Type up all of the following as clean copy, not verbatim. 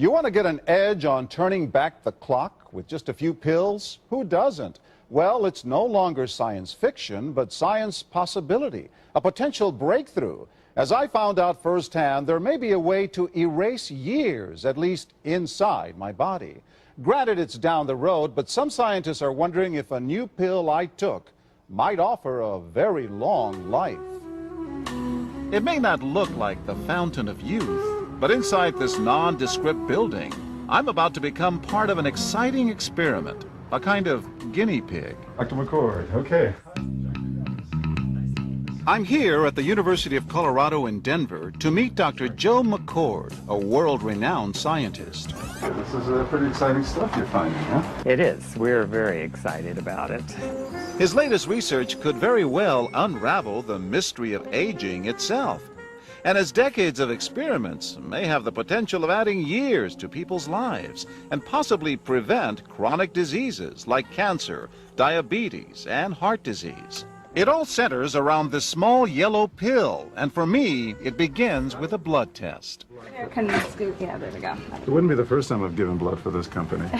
You want to get an edge on turning back the clock with just a few pills? Who doesn't? Well, it's no longer science fiction, but science possibility, a potential breakthrough. As I found out firsthand, there may be a way to erase years, at least inside my body. Granted, it's down the road, but some scientists are wondering if a new pill I took might offer a very long life. It may not look like the fountain of youth, but inside this nondescript building, I'm about to become part of an exciting experiment, a kind of guinea pig. Dr. McCord, okay. I'm here at the University of Colorado in Denver to meet Dr. Joe McCord, a world-renowned scientist. This is pretty exciting stuff you're finding, huh? It is. We're very excited about it. His latest research could very well unravel the mystery of aging itself. And his decades of experiments may have the potential of adding years to people's lives and possibly prevent chronic diseases like cancer, diabetes, and heart disease. It all centers around this small yellow pill, and for me, it begins with a blood test. Can you scoot? Yeah, there we go. It wouldn't be the first time I've given blood for this company.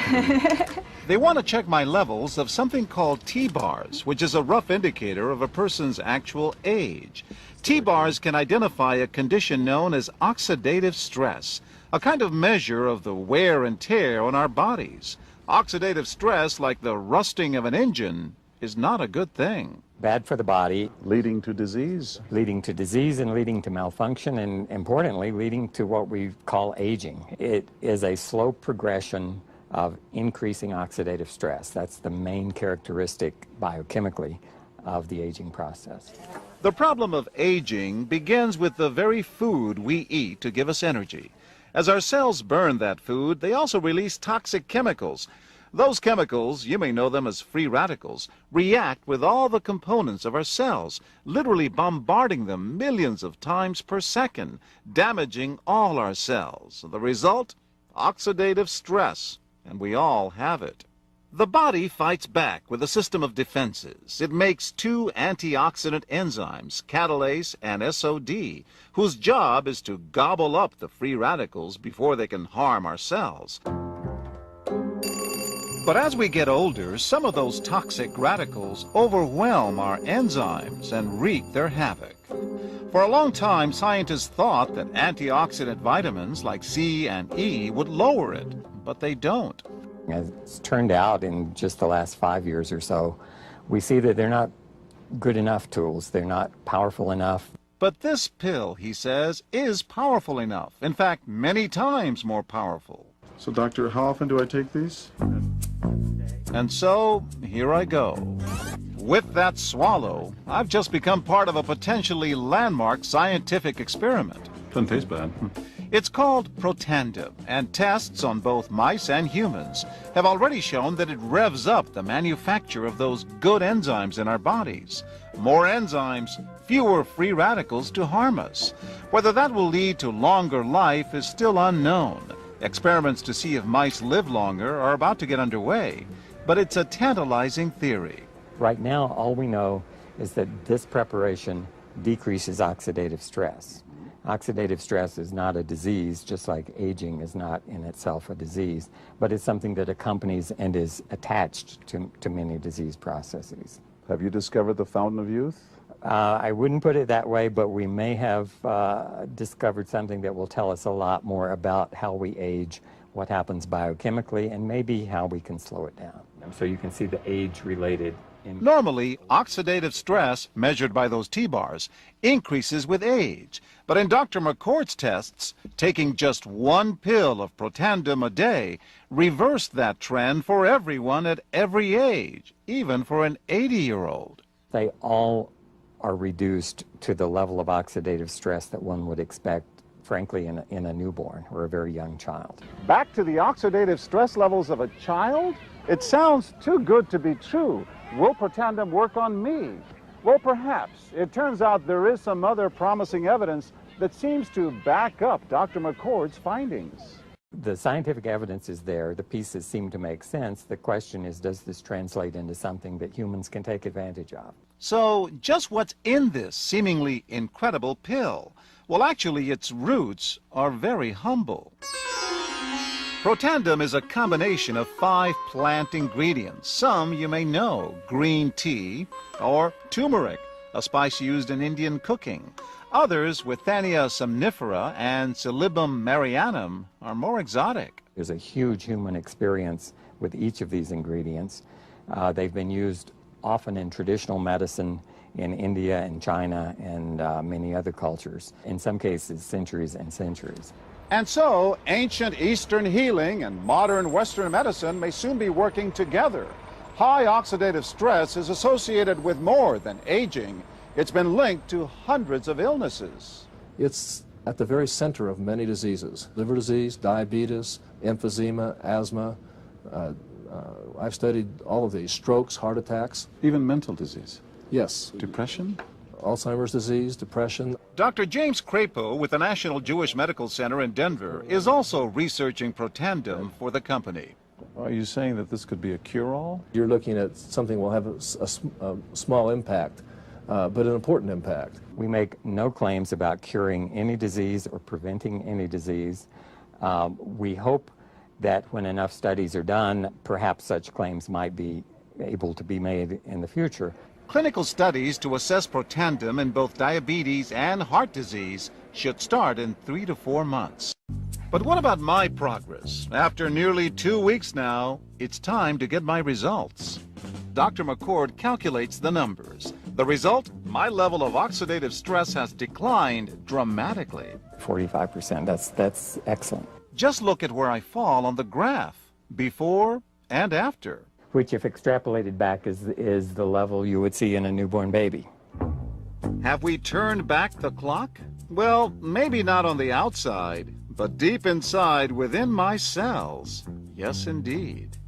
They want to check my levels of something called T-bars, which is a rough indicator of a person's actual age. T-bars can identify a condition known as oxidative stress, a kind of measure of the wear and tear on our bodies. Oxidative stress, like the rusting of an engine, is not a good thing. Bad for the body. Leading to disease. Leading to disease and leading to malfunction, and importantly, leading to what we call aging. It is a slow progression of increasing oxidative stress. That's the main characteristic biochemically of the aging process. The problem of aging begins with the very food we eat to give us energy. As our cells burn that food, they also release toxic chemicals. Those chemicals, you may know them as free radicals, react with all the components of our cells, literally bombarding them millions of times per second, damaging all our cells. The result? Oxidative stress, and we all have it. The body fights back with a system of defenses. It makes two antioxidant enzymes, catalase and SOD, whose job is to gobble up the free radicals before they can harm our cells. But as we get older, some of those toxic radicals overwhelm our enzymes and wreak their havoc. For a long time, scientists thought that antioxidant vitamins like C and E would lower it, but they don't. As it's turned out in just the last 5 years or so, we see that they're not good enough tools. They're not powerful enough. But this pill, he says, is powerful enough. In fact, many times more powerful. So, doctor, how often do I take these? And so, here I go. With that swallow, I've just become part of a potentially landmark scientific experiment. Doesn't taste bad. It's called Protandim, and tests on both mice and humans have already shown that it revs up the manufacture of those good enzymes in our bodies. More enzymes, fewer free radicals to harm us. Whether that will lead to longer life is still unknown. Experiments to see if mice live longer are about to get underway, but it's a tantalizing theory. Right now, all we know is that this preparation decreases oxidative stress. Oxidative stress is not a disease, just like aging is not in itself a disease, but it's something that accompanies and is attached to many disease processes. Have you discovered the fountain of youth? I wouldn't put it that way, but we may have discovered something that will tell us a lot more about how we age, what happens biochemically, and maybe how we can slow it down. So you can see the age-related. Normally, oxidative stress, measured by those T-bars, increases with age. But in Dr. McCord's tests, taking just one pill of Protandim a day reversed that trend for everyone at every age, even for an 80-year-old. They all are reduced to the level of oxidative stress that one would expect, frankly, in a newborn or a very young child. Back to the oxidative stress levels of a child? It sounds too good to be true. Will Protandim work on me? Well, perhaps. It turns out there is some other promising evidence that seems to back up Dr. McCord's findings. The scientific evidence is there. The pieces seem to make sense. The question is, does this translate into something that humans can take advantage of? So, just what's in this seemingly incredible pill? Well, actually, its roots are very humble. Protandim is a combination of 5 plant ingredients. Some you may know: green tea or turmeric, a spice used in Indian cooking. Others, Withania somnifera and Silybum marianum, are more exotic. There's a huge human experience with each of these ingredients. They've been used often in traditional medicine in India and China and many other cultures, in some cases centuries and centuries. And so, ancient Eastern healing and modern Western medicine may soon be working together. High oxidative stress is associated with more than aging. It's been linked to hundreds of illnesses. It's at the very center of many diseases: liver disease, diabetes, emphysema, asthma. I've studied all of these: strokes, heart attacks. Even mental disease. Yes. Depression? Alzheimer's disease, depression. Dr. James Crapo with the National Jewish Medical Center in Denver is also researching Protandim for the company. Are you saying that this could be a cure-all? You're looking at something that will have a small impact, but an important impact. We make no claims about curing any disease or preventing any disease. We hope that when enough studies are done, perhaps such claims might be able to be made in the future. Clinical studies to assess Protandim in both diabetes and heart disease should start in 3 to 4 months. But what about my progress? After nearly 2 weeks now, it's time to get my results. Dr. McCord calculates the numbers. The result? My level of oxidative stress has declined dramatically. 45%, that's excellent. Just look at where I fall on the graph, before and after. Which, if extrapolated back, is the level you would see in a newborn baby. Have we turned back the clock? Well, maybe not on the outside, but deep inside within my cells. Yes, indeed.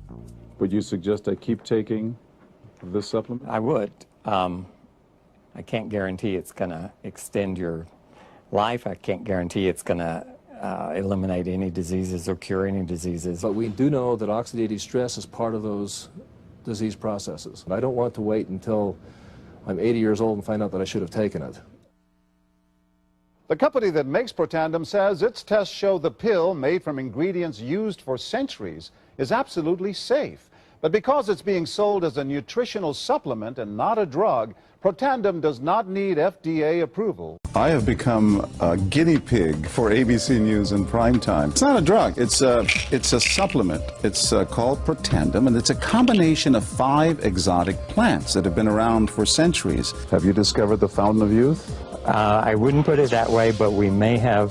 Would you suggest I keep taking this supplement? I would. I can't guarantee it's going to extend your life. I can't guarantee it's going to eliminate any diseases or cure any diseases. But we do know that oxidative stress is part of those disease processes. I don't want to wait until I'm 80 years old and find out that I should have taken it. The company that makes Protandim says its tests show the pill, made from ingredients used for centuries, is absolutely safe. But because it's being sold as a nutritional supplement and not a drug, Protandim does not need FDA approval. I have become a guinea pig for ABC News and Primetime. It's not a drug. It's a supplement. It's called Protandim, and it's a combination of 5 exotic plants that have been around for centuries. Have you discovered the fountain of youth? I wouldn't put it that way, but we may have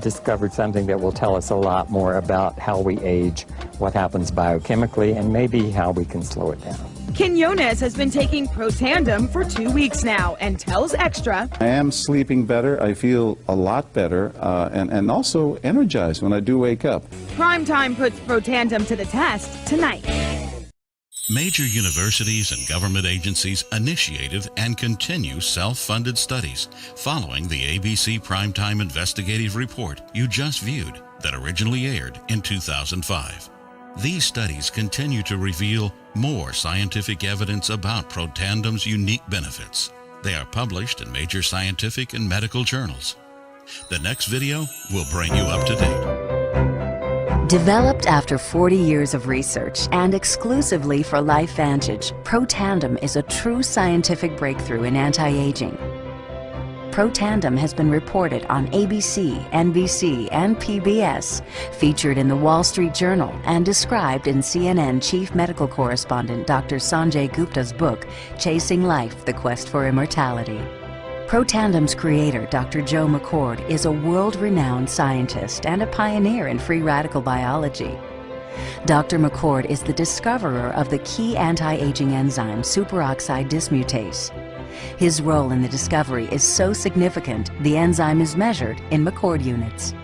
discovered something that will tell us a lot more about how we age, what happens biochemically, and maybe how we can slow it down. Quinones has been taking Protandim for 2 weeks now and tells Extra, I am sleeping better. I feel a lot better and also energized when I do wake up. Primetime puts Protandim to the test tonight. Major universities and government agencies initiated and continue self-funded studies following the ABC Primetime investigative report you just viewed that originally aired in 2005. These studies continue to reveal more scientific evidence about Protandim's unique benefits. They are published in major scientific and medical journals. The next video will bring you up to date. Developed after 40 years of research and exclusively for LifeVantage, Protandim is a true scientific breakthrough in anti-aging. Protandim has been reported on ABC, NBC, and PBS, featured in the Wall Street Journal, and described in CNN Chief Medical Correspondent Dr. Sanjay Gupta's book, Chasing Life: The Quest for Immortality. Protandim's creator, Dr. Joe McCord, is a world-renowned scientist and a pioneer in free radical biology. Dr. McCord is the discoverer of the key anti-aging enzyme superoxide dismutase. His role in the discovery is so significant, the enzyme is measured in McCord units.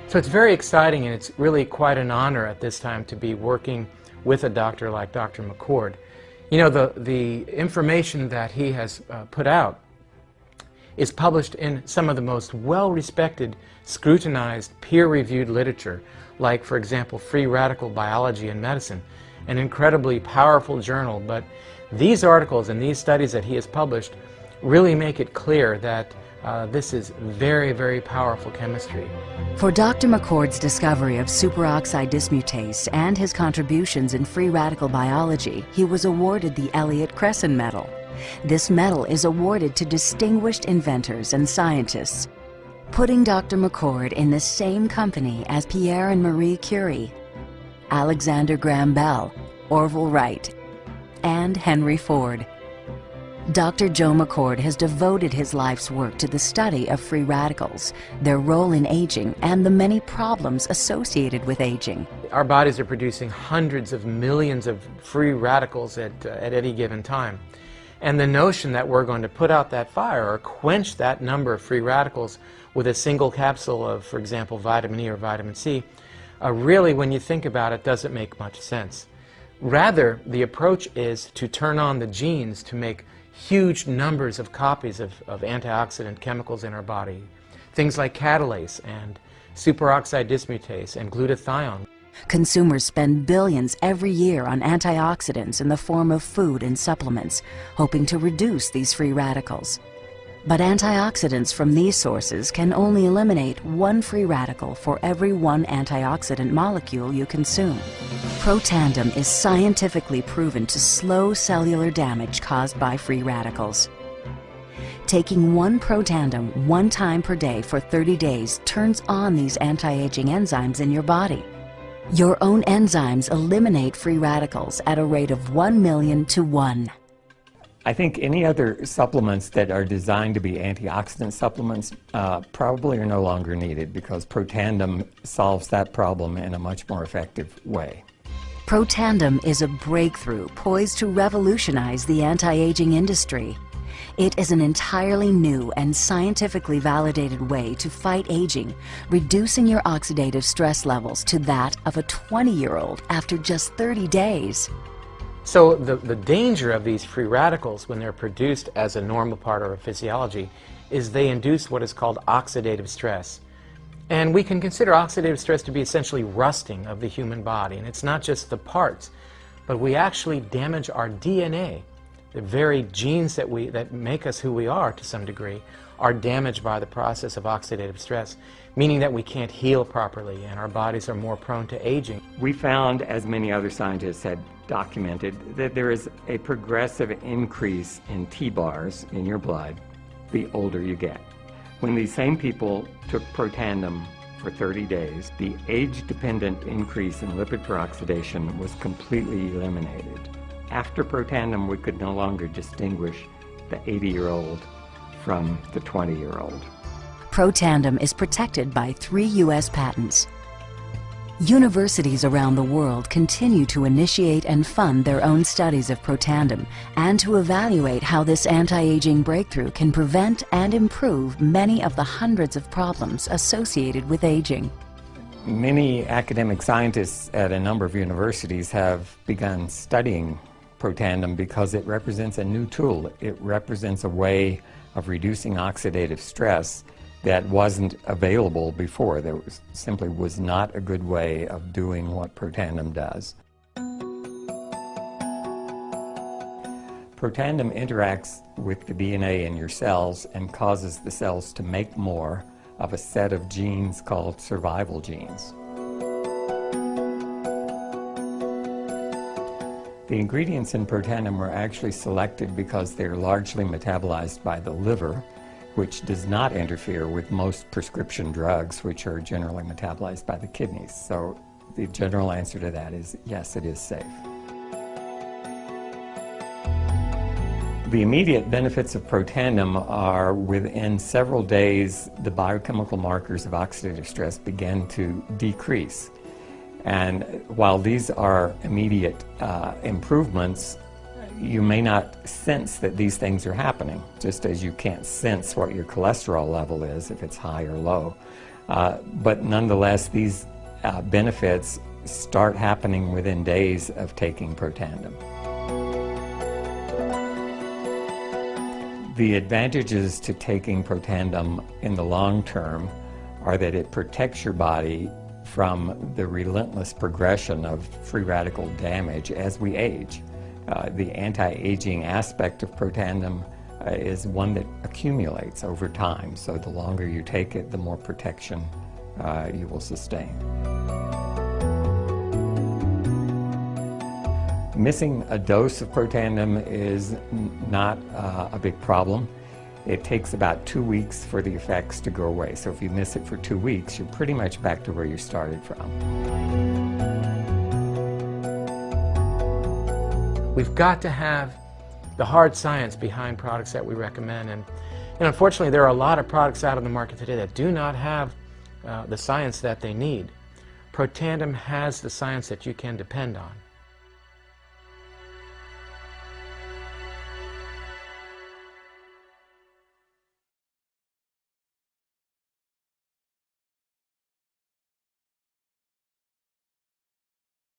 So it's very exciting, and it's really quite an honor at this time to be working with a doctor like Dr. McCord. You know, the information that he has put out is published in some of the most well-respected, scrutinized, peer-reviewed literature, like, for example, Free Radical Biology and Medicine, an incredibly powerful journal. But these articles and these studies that he has published really make it clear that This is very, very powerful chemistry. For Dr. McCord's discovery of superoxide dismutase and his contributions in free radical biology, he was awarded the Elliott Cresson Medal. This medal is awarded to distinguished inventors and scientists, putting Dr. McCord in the same company as Pierre and Marie Curie, Alexander Graham Bell, Orville Wright, and Henry Ford. Dr. Joe McCord has devoted his life's work to the study of free radicals, their role in aging, and the many problems associated with aging. Our bodies are producing hundreds of millions of free radicals at any given time. And the notion that we're going to put out that fire or quench that number of free radicals with a single capsule of, for example, vitamin E or vitamin C, really, when you think about it, doesn't make much sense. Rather, the approach is to turn on the genes to make huge numbers of copies of antioxidant chemicals in our body. Things like catalase and superoxide dismutase and glutathione. Consumers spend billions every year on antioxidants in the form of food and supplements, hoping to reduce these free radicals. But antioxidants from these sources can only eliminate one free radical for every one antioxidant molecule you consume. Protandim is scientifically proven to slow cellular damage caused by free radicals. Taking one Protandim 1 time per day for 30 days turns on these anti-aging enzymes in your body. Your own enzymes eliminate free radicals at a rate of 1 million to 1. I think any other supplements that are designed to be antioxidant supplements probably are no longer needed, because Protandim solves that problem in a much more effective way. Protandim is a breakthrough poised to revolutionize the anti-aging industry. It is an entirely new and scientifically validated way to fight aging, reducing your oxidative stress levels to that of a 20-year-old after just 30 days. So the danger of these free radicals when they're produced as a normal part of our physiology is they induce what is called oxidative stress. And we can consider oxidative stress to be essentially rusting of the human body. And it's not just the parts, but we actually damage our DNA. The very genes that make us who we are to some degree are damaged by the process of oxidative stress, meaning that we can't heal properly and our bodies are more prone to aging. We found, as many other scientists had documented, that there is a progressive increase in T-bars in your blood the older you get. When these same people took Protandim for 30 days, the age-dependent increase in lipid peroxidation was completely eliminated. After Protandim, we could no longer distinguish the 80-year-old from the 20-year-old. Protandim is protected by 3 U.S. patents. Universities around the world continue to initiate and fund their own studies of Protandim and to evaluate how this anti-aging breakthrough can prevent and improve many of the hundreds of problems associated with aging. Many academic scientists at a number of universities have begun studying Protandim because it represents a new tool. It represents a way of reducing oxidative stress that wasn't available before. There simply was not a good way of doing what Protandim does. Protandim interacts with the DNA in your cells and causes the cells to make more of a set of genes called survival genes. The ingredients in Protandim were actually selected because they're largely metabolized by the liver, which does not interfere with most prescription drugs, which are generally metabolized by the kidneys. So the general answer to that is yes, it is safe. The immediate benefits of Protandim are within several days, the biochemical markers of oxidative stress begin to decrease. And while these are immediate improvements, you may not sense that these things are happening, just as you can't sense what your cholesterol level is if it's high or low. But nonetheless, these benefits start happening within days of taking Protandim. The advantages to taking Protandim in the long term are that it protects your body from the relentless progression of free radical damage as we age. The anti-aging aspect of Protandim is one that accumulates over time. So the longer you take it, the more protection you will sustain. Missing a dose of Protandim is not a big problem. It takes about 2 weeks for the effects to go away. So if you miss it for 2 weeks, you're pretty much back to where you started from. We've got to have the hard science behind products that we recommend. And unfortunately, there are a lot of products out on the market today that do not have the science that they need. Protandim has the science that you can depend on.